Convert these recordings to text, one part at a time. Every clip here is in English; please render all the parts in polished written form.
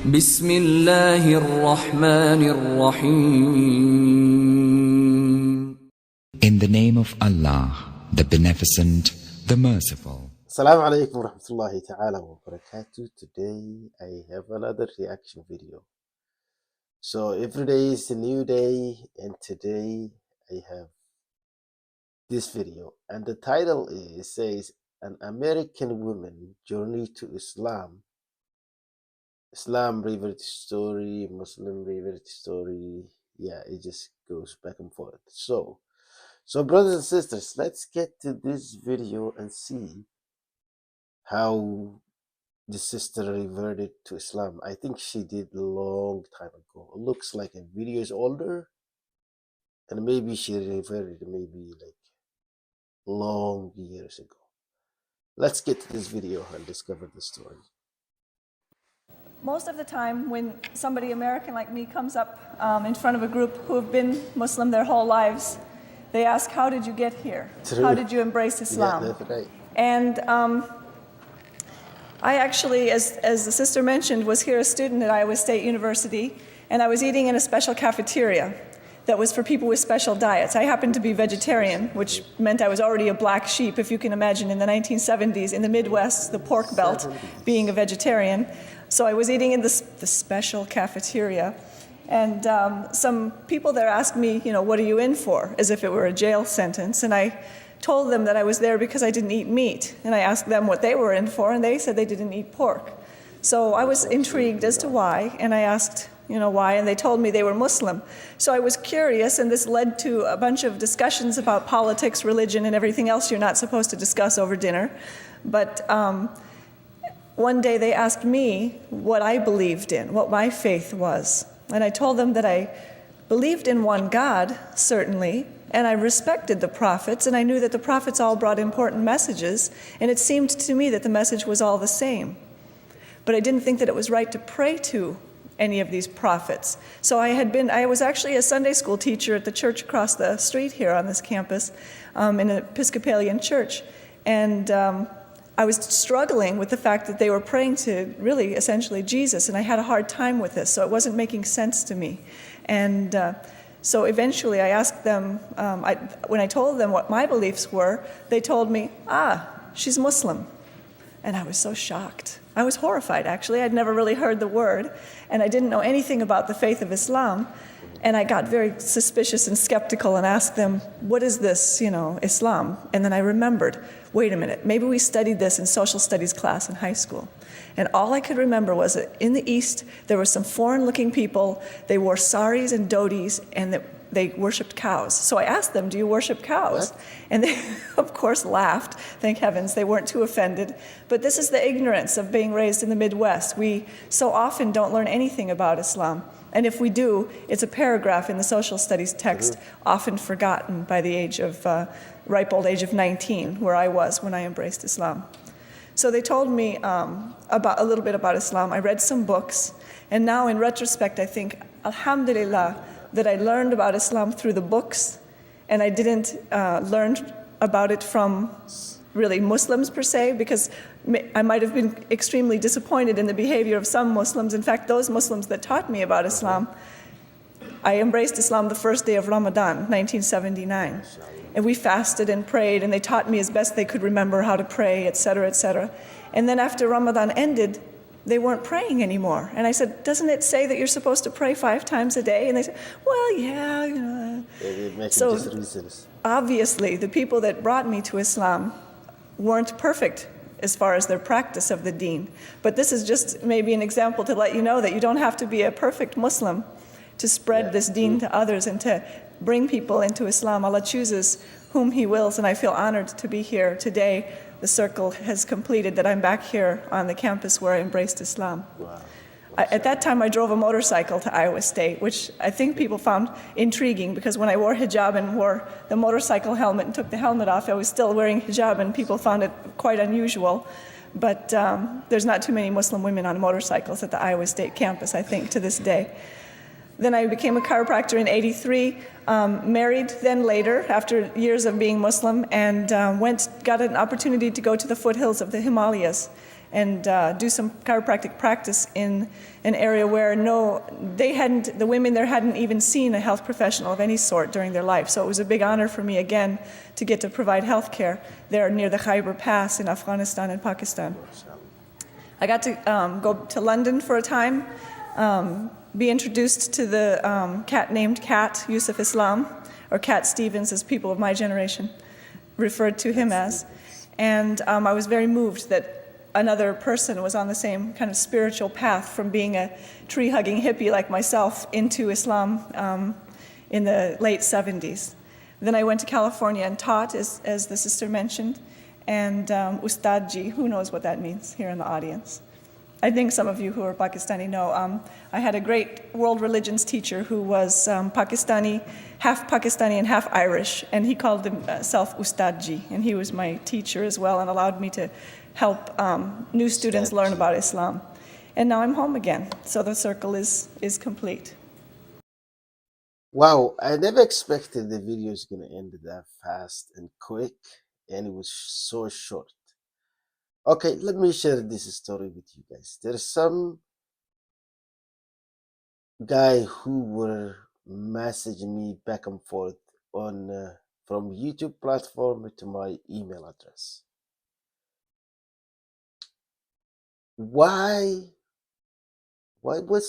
بسم الله الرحمن الرحيم. In the name of Allah, the Beneficent, the Merciful. Assalamu alaikum warahmatullahi ta'ala wa barakatuh. Today I have another reaction video. So every day is a new day, and today I have this video, and the title says An American Woman Journey to Islam. Islam revert story, Muslim revert story. Yeah, it just goes back and forth. So brothers and sisters, let's get to this video and see how the sister reverted to Islam. I think she did a long time ago. It looks like a video is older, and maybe she reverted maybe like long years ago. Let's get to this video and discover the story. Most of the time when somebody American like me comes up in front of a group who have been Muslim their whole lives, they ask, how did you get here? True. How did you embrace Islam? Yeah, that's right. And I actually, as the sister mentioned, was here a student at Iowa State University, and I was eating in a special cafeteria that was for people with special diets. I happened to be vegetarian, which meant I was already a black sheep, if you can imagine, in the 1970s, in the Midwest, the pork belt, being a vegetarian. So I was eating in the special cafeteria, and some people there asked me, what are you in for, as if it were a jail sentence, and I told them that I was there because I didn't eat meat, and I asked them what they were in for, and they said they didn't eat pork. So I was intrigued as to why, and I asked, why, and they told me they were Muslim. So I was curious, and this led to a bunch of discussions about politics, religion, and everything else you're not supposed to discuss over dinner. But one day they asked me what I believed in, what my faith was. And I told them that I believed in one God, certainly, and I respected the prophets, and I knew that the prophets all brought important messages, and it seemed to me that the message was all the same. But I didn't think that it was right to pray to any of these prophets. So I was actually a Sunday school teacher at the church across the street here on this campus, in an Episcopalian church. And I was struggling with the fact that they were praying to really essentially Jesus, and I had a hard time with this, so it wasn't making sense to me. And so eventually I asked them, when I told them what my beliefs were, they told me, she's Muslim. And I was so shocked. I was horrified, actually. I'd never really heard the word, and I didn't know anything about the faith of Islam. And I got very suspicious and skeptical and asked them, what is this, Islam? And then I remembered, wait a minute, maybe we studied this in social studies class in high school. And all I could remember was that in the East, there were some foreign-looking people. They wore saris and dhotis, and they worshipped cows. So I asked them, do you worship cows? What? And they, of course, laughed. Thank heavens they weren't too offended. But this is the ignorance of being raised in the Midwest. We so often don't learn anything about Islam. And if we do, it's a paragraph in the social studies text, often forgotten by the ripe old age of 19, where I was when I embraced Islam. So they told me a little bit about Islam. I read some books, and now in retrospect, I think, alhamdulillah, that I learned about Islam through the books, and I didn't learn about it from really Muslims per se, because I might have been extremely disappointed in the behavior of some Muslims. In fact, those Muslims that taught me about Islam, I embraced Islam the first day of Ramadan, 1979. And we fasted and prayed, and they taught me as best they could remember how to pray, etc., etc. And then after Ramadan ended, they weren't praying anymore. And I said, doesn't it say that you're supposed to pray 5 times a day? And they said, well, yeah, So obviously, the people that brought me to Islam weren't perfect as far as their practice of the deen. But this is just maybe an example to let you know that you don't have to be a perfect Muslim to spread this deen to others and to bring people into Islam. Allah chooses whom He wills, and I feel honored to be here today. The circle has completed that I'm back here on the campus where I embraced Islam. Wow. At that time, I drove a motorcycle to Iowa State, which I think people found intriguing, because when I wore hijab and wore the motorcycle helmet and took the helmet off, I was still wearing hijab, and people found it quite unusual. But there's not too many Muslim women on motorcycles at the Iowa State campus, I think, to this day. Then I became a chiropractor in '83, married then later, after years of being Muslim, and got an opportunity to go to the foothills of the Himalayas and do some chiropractic practice in an area where the women there hadn't even seen a health professional of any sort during their life. So it was a big honor for me again to get to provide health care there near the Khyber Pass in Afghanistan and Pakistan. I got to go to London for a time, be introduced to the cat named Cat, Yusuf Islam, or Cat Stevens as people of my generation referred to him as. And I was very moved that another person was on the same kind of spiritual path from being a tree-hugging hippie like myself into Islam in the late 70s. Then I went to California and taught, as the sister mentioned, and Ustadji, who knows what that means here in the audience? I think some of you who are Pakistani know. I had a great world religions teacher who was Pakistani and half Irish, and he called himself Ustadji, and he was my teacher as well and allowed me to help new students learn about Islam. And now I'm home again, so the circle is complete. Wow, I never expected the video is going to end that fast and quick, and it was so short. Okay, let me share this story with you guys. There's some guy who were messaging me back and forth on from YouTube platform to my email address. What's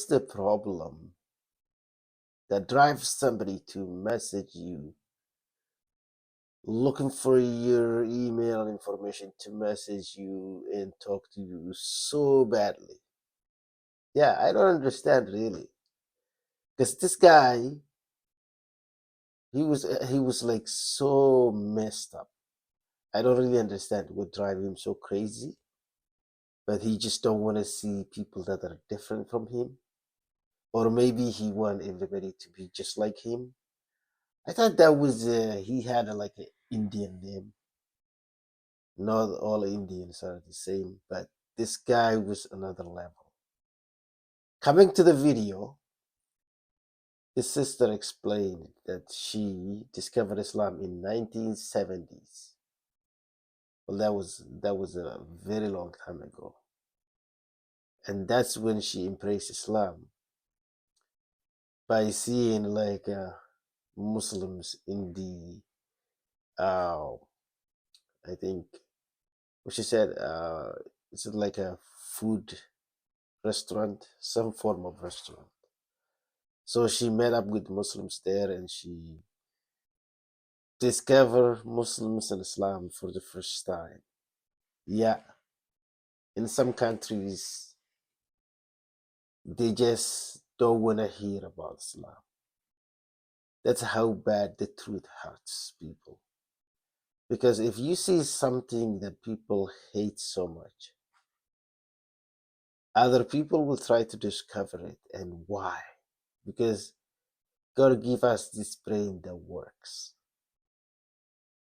the problem that drives somebody to message you looking for your email information to message you and talk to you so badly? Yeah, I don't understand really, because this guy, he was like so messed up. I don't really understand what drives him so crazy, but he just don't want to see people that are different from him, or maybe he want everybody to be just like him. I thought that was he had like an Indian name. Not all Indians are the same, but this guy was another level. Coming to the video, his sister explained that she discovered Islam in 1970s. Well, that was a very long time ago, and that's when she embraced Islam by seeing like Muslims in the I think what she said, it's like a food restaurant, some form of restaurant. So she met up with Muslims there, and she discovered Muslims and Islam for the first time. Yeah, in some countries, they just don't want to hear about Islam. That's how bad the truth hurts people. Because if you see something that people hate so much, other people will try to discover it. And why? Because God give us this brain that works.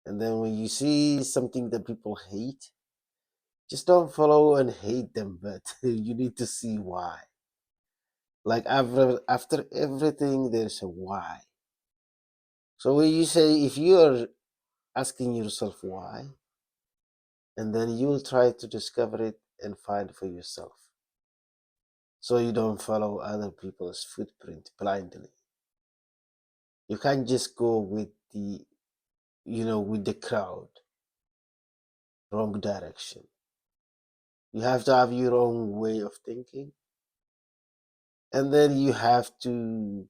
And then when you see something that people hate, just don't follow and hate them, but you need to see why. Like after everything, there's a why. So when you say, if you are asking yourself why, and then you'll try to discover it and find for yourself. So you don't follow other people's footprint blindly. You can't just go with the, with the crowd, wrong direction. You have to have your own way of thinking. And then you have to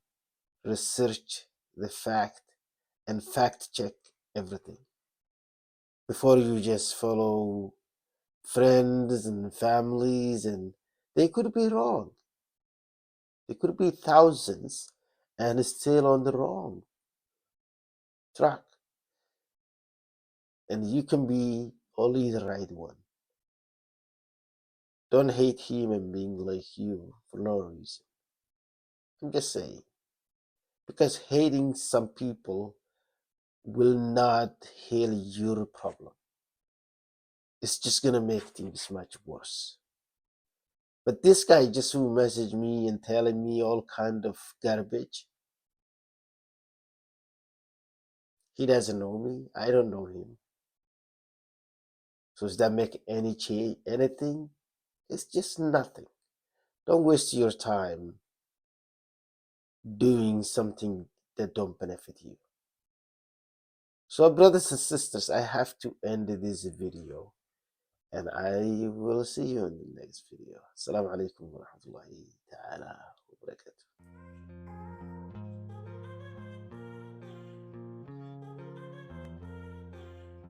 research the fact and fact check everything before you just follow friends and families, and they could be wrong. They could be thousands and still on the wrong track. And you can be only the right one. Don't hate human being like you for no reason. I'm just saying. Because hating some people will not heal your problem. It's just gonna make things much worse. But this guy just who messaged me and telling me all kind of garbage, he doesn't know me. I don't know him. So does that make any change, anything? It's just nothing. Don't waste your time doing something that don't benefit you. So brothers and sisters, I have to end this video, and I will see you in the next video. Assalamu alaikum wa rahmatullahi ta'ala wa barakatuh.